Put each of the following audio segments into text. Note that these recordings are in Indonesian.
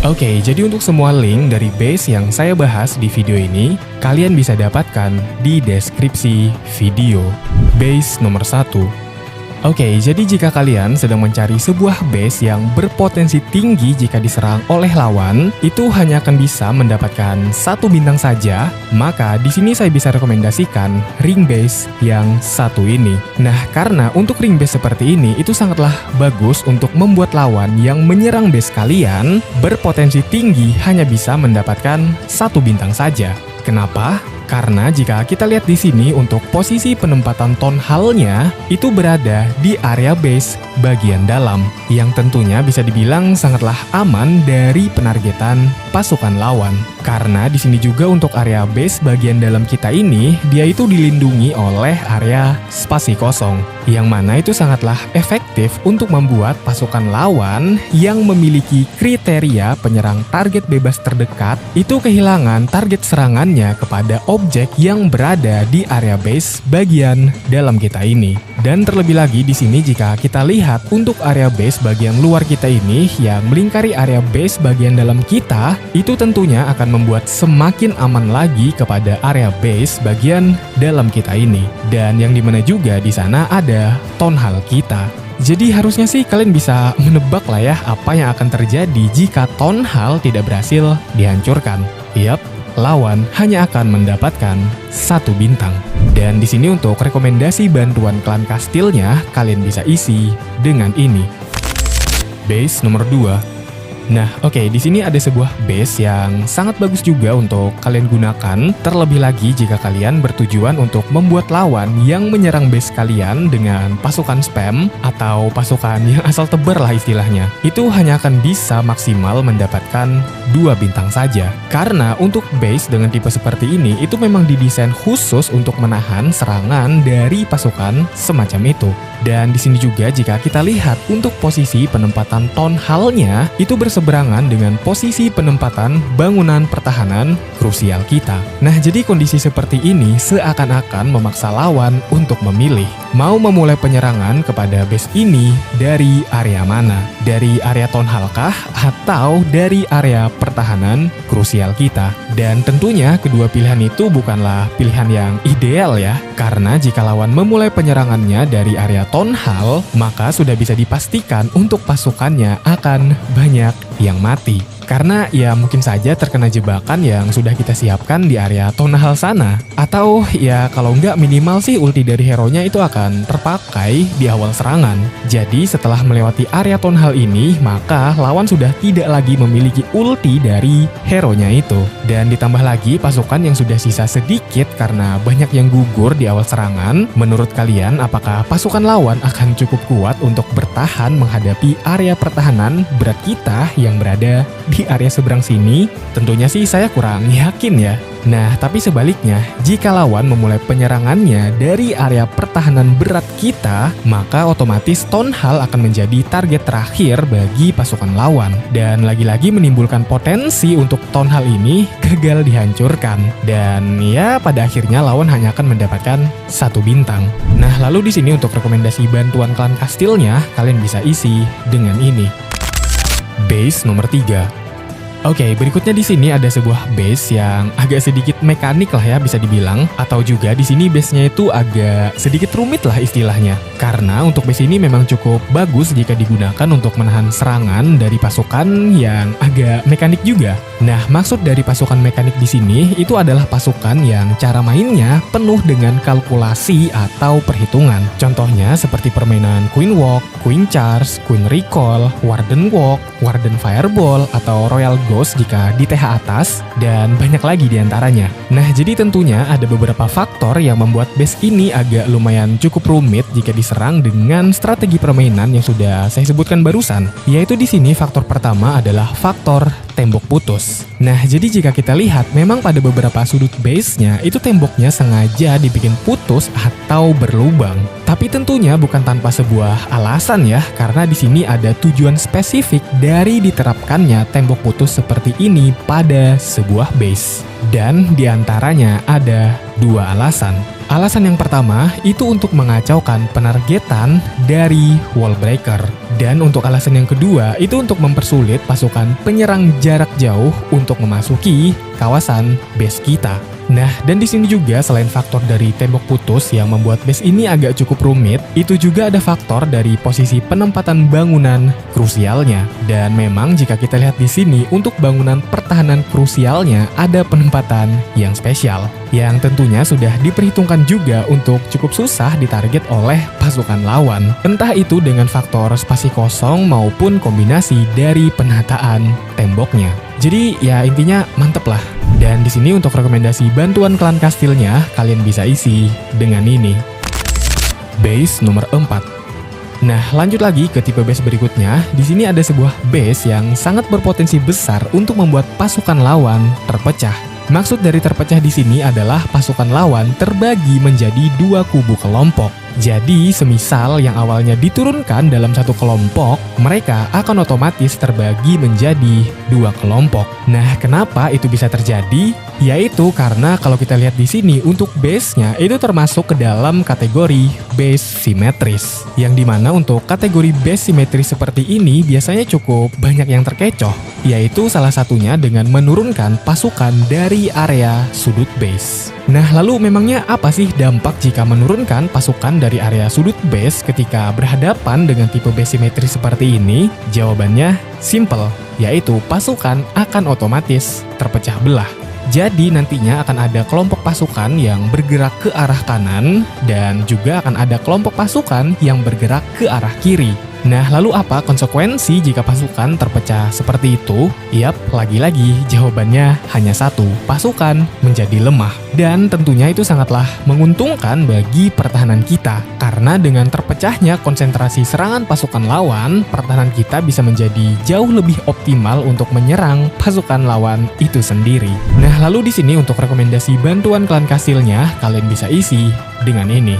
Oke, jadi untuk semua link dari base yang saya bahas di video ini, kalian bisa dapatkan di deskripsi video. Base nomor 1. Oke, jadi jika kalian sedang mencari sebuah base yang berpotensi tinggi jika diserang oleh lawan, itu hanya akan bisa mendapatkan 1 bintang saja, maka di sini saya bisa rekomendasikan ring base yang satu ini. Nah, karena untuk ring base seperti ini itu sangatlah bagus untuk membuat lawan yang menyerang base kalian berpotensi tinggi hanya bisa mendapatkan 1 bintang saja. Kenapa? Karena jika kita lihat di sini untuk posisi penempatan town hall-nya itu berada di area base bagian dalam, yang tentunya bisa dibilang sangatlah aman dari penargetan pasukan lawan. Karena di sini juga untuk area base bagian dalam kita ini, dia itu dilindungi oleh area spasi kosong, yang mana itu sangatlah efektif untuk membuat pasukan lawan yang memiliki kriteria penyerang target bebas terdekat itu kehilangan target serangannya kepada objek yang berada di area base bagian dalam kita ini. Dan terlebih lagi di sini jika kita lihat untuk area base bagian luar kita ini yang melingkari area base bagian dalam kita, itu tentunya akan membuat semakin aman lagi kepada area base bagian dalam kita ini. Dan yang dimana juga di sana ada town hall kita. Jadi harusnya sih kalian bisa menebak lah ya apa yang akan terjadi jika town hall tidak berhasil dihancurkan. Yap, lawan hanya akan mendapatkan 1 bintang. Dan di sini untuk rekomendasi bantuan klan kastilnya, kalian bisa isi dengan ini. Base nomor 2. Nah, oke, di sini ada sebuah base yang sangat bagus juga untuk kalian gunakan, terlebih lagi jika kalian bertujuan untuk membuat lawan yang menyerang base kalian dengan pasukan spam atau pasukan yang asal tebar lah istilahnya. Itu hanya akan bisa maksimal mendapatkan 2 bintang saja. Karena untuk base dengan tipe seperti ini itu memang didesain khusus untuk menahan serangan dari pasukan semacam itu. Dan di sini juga jika kita lihat untuk posisi penempatan town hall-nya itu berseberangan dengan posisi penempatan bangunan pertahanan krusial kita. Nah, jadi kondisi seperti ini seakan-akan memaksa lawan untuk memilih mau memulai penyerangan kepada base ini dari area mana? Dari area town hall kah atau dari area pertahanan krusial kita? Dan tentunya kedua pilihan itu bukanlah pilihan yang ideal ya, karena jika lawan memulai penyerangannya dari area town hall, maka sudah bisa dipastikan untuk pasukannya akan banyak yang mati. Karena ya mungkin saja terkena jebakan yang sudah kita siapkan di area town hall sana. Atau ya kalau nggak minimal sih ulti dari hero-nya itu akan terpakai di awal serangan. Jadi setelah melewati area town hall ini, maka lawan sudah tidak lagi memiliki ulti dari hero-nya itu. Dan ditambah lagi pasukan yang sudah sisa sedikit karena banyak yang gugur di awal serangan. Menurut kalian apakah pasukan lawan akan cukup kuat untuk bertahan menghadapi area pertahanan berat kita yang berada di area seberang sini? Tentunya sih saya kurang yakin ya. Nah, tapi sebaliknya, jika lawan memulai penyerangannya dari area pertahanan berat kita, maka otomatis town hall akan menjadi target terakhir bagi pasukan lawan. Dan lagi-lagi menimbulkan potensi untuk town hall ini gagal dihancurkan. Dan ya pada akhirnya lawan hanya akan mendapatkan 1 bintang. Nah, lalu di sini untuk rekomendasi bantuan klan kastilnya, kalian bisa isi dengan ini. Base nomor 3. Oke, berikutnya di sini ada sebuah base yang agak sedikit mekanik lah ya bisa dibilang, atau juga di sini base-nya itu agak sedikit rumit lah istilahnya. Karena untuk base ini memang cukup bagus jika digunakan untuk menahan serangan dari pasukan yang agak mekanik juga. Nah, maksud dari pasukan mekanik di sini itu adalah pasukan yang cara mainnya penuh dengan kalkulasi atau perhitungan. Contohnya seperti permainan Queen Walk, Queen Charge, Queen Recall, Warden Walk, Warden Fireball, atau Royal Ghost jika di TH atas, dan banyak lagi diantaranya. Nah, jadi tentunya ada beberapa faktor yang membuat base ini agak lumayan cukup rumit jika diserang dengan strategi permainan yang sudah saya sebutkan barusan. Yaitu di sini faktor pertama adalah faktor tembok putus. Nah, jadi jika kita lihat memang pada beberapa sudut base-nya itu temboknya sengaja dibikin putus atau berlubang. Tapi tentunya bukan tanpa sebuah alasan ya, karena di sini ada tujuan spesifik dari diterapkannya tembok putus seperti ini pada sebuah base. Dan diantaranya ada 2 alasan. Alasan yang pertama itu untuk mengacaukan penargetan dari wall breaker. Dan untuk alasan yang kedua itu untuk mempersulit pasukan penyerang jarak jauh untuk memasuki kawasan base kita. Nah, dan di sini juga selain faktor dari tembok putus yang membuat base ini agak cukup rumit, itu juga ada faktor dari posisi penempatan bangunan krusialnya. Dan memang jika kita lihat di sini untuk bangunan pertahanan krusialnya ada penempatan yang spesial, yang tentunya sudah diperhitungkan juga untuk cukup susah ditarget oleh pasukan lawan. Entah itu dengan faktor spasi kosong maupun kombinasi dari penataan temboknya. Jadi ya intinya mantep lah. Dan di sini untuk rekomendasi bantuan klan kastilnya kalian bisa isi dengan ini. Base nomor 4. Nah, lanjut lagi ke tipe base berikutnya. Di sini ada sebuah base yang sangat berpotensi besar untuk membuat pasukan lawan terpecah. Maksud dari terpecah di sini adalah pasukan lawan terbagi menjadi 2 kubu kelompok. Jadi, semisal yang awalnya diturunkan dalam satu kelompok, mereka akan otomatis terbagi menjadi 2 kelompok. Nah, kenapa itu bisa terjadi? Yaitu karena kalau kita lihat di sini untuk base-nya itu termasuk ke dalam kategori base simetris. Yang dimana untuk kategori base simetris seperti ini biasanya cukup banyak yang terkecoh. Yaitu salah satunya dengan menurunkan pasukan dari area sudut base. Nah, lalu memangnya apa sih dampak jika menurunkan pasukan dari area sudut base ketika berhadapan dengan tipe base simetris seperti ini? Jawabannya simple, yaitu pasukan akan otomatis terpecah belah. Jadi nantinya akan ada kelompok pasukan yang bergerak ke arah kanan dan juga akan ada kelompok pasukan yang bergerak ke arah kiri. Nah, lalu apa konsekuensi jika pasukan terpecah seperti itu? Yap, lagi-lagi jawabannya hanya satu, pasukan menjadi lemah. Dan tentunya itu sangatlah menguntungkan bagi pertahanan kita. Karena dengan terpecahnya konsentrasi serangan pasukan lawan, pertahanan kita bisa menjadi jauh lebih optimal untuk menyerang pasukan lawan itu sendiri. Nah, lalu di sini untuk rekomendasi bantuan klan kastilnya, kalian bisa isi dengan ini.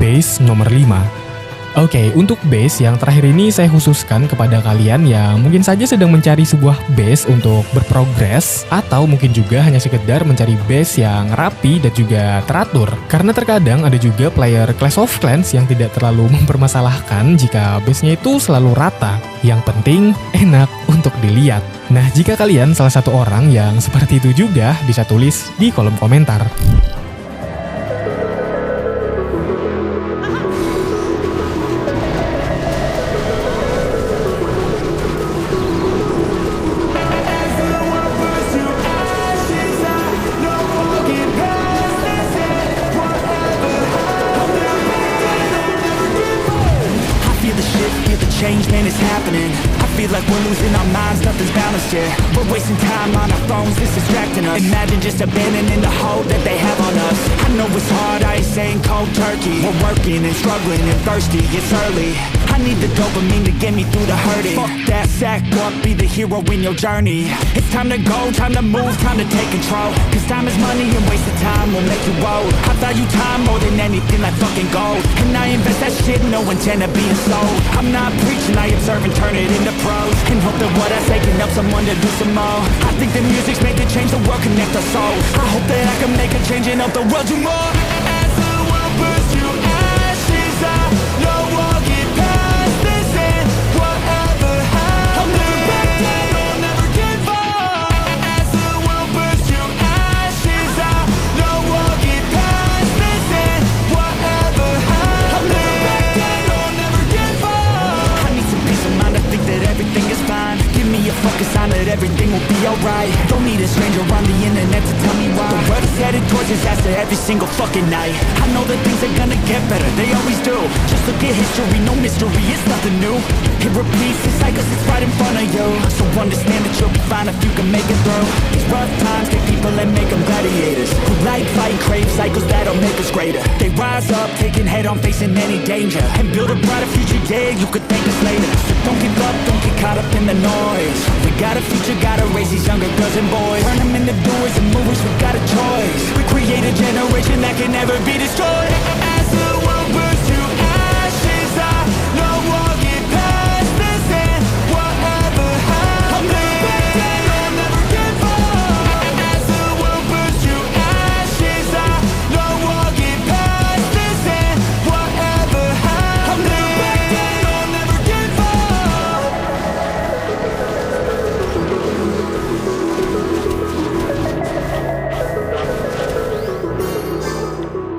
Base nomor 5. Oke, untuk base yang terakhir ini saya khususkan kepada kalian yang mungkin saja sedang mencari sebuah base untuk berprogres, atau mungkin juga hanya sekedar mencari base yang rapi dan juga teratur. Karena terkadang ada juga player Clash of Clans yang tidak terlalu mempermasalahkan jika base-nya itu selalu rata. Yang penting enak untuk dilihat. Nah, jika kalian salah satu orang yang seperti itu juga, bisa tulis di kolom komentar. Change, man, it's happening. I feel like we're losing our minds, nothing's balanced yet. We're wasting time on our phones, it's distracting us. Imagine just abandoning the hold that they have on us. I know it's hard, I ain't saying cold turkey. We're working and struggling and thirsty, it's early. I need the dopamine to get me through the hurting. Fuck that, sack up, be the hero in your journey. It's time to go, time to move, time to take control. Cause time is money and wasted time will make you old. I value time more than anything like fucking gold. And I invest that shit, no intent of being sold. I'm not preaching, I observe and turn it into prose. And hope that what I say can help someone to do some more. I think the music's made to change the world, connect our souls. I hope that I can make a change and help the world do more. As the world burns to ashes, I know I'll get past this and whatever happens, I'll never back down, I'll never give up. As the world burns to ashes, I know I'll get past this and whatever happens, I'll never back down, I'll never give up. I need some peace of mind, I think that everything is fine. Give me a fucking sign that everything will be alright. Don't need a stranger on the internet to tell me why. The world is headed towards disaster every single fucking night. I know that things are gonna get better, they always do. Just look at history, no mystery, it's nothing new. It repeats, it's like it's right in front of you. So understand that you'll be fine if you can make it through. These rough times take people and make them gladiators who like fight, crave cycles that'll make us greater. They rise up, taking head on, facing any danger, and build a brighter future, yeah, you could thank us later. So don't give up, don't get caught up in the noise. We got a future, gotta raise these younger girls and boys. Turn them into doers and movers, we got a choice. We create a generation that can never be destroyed.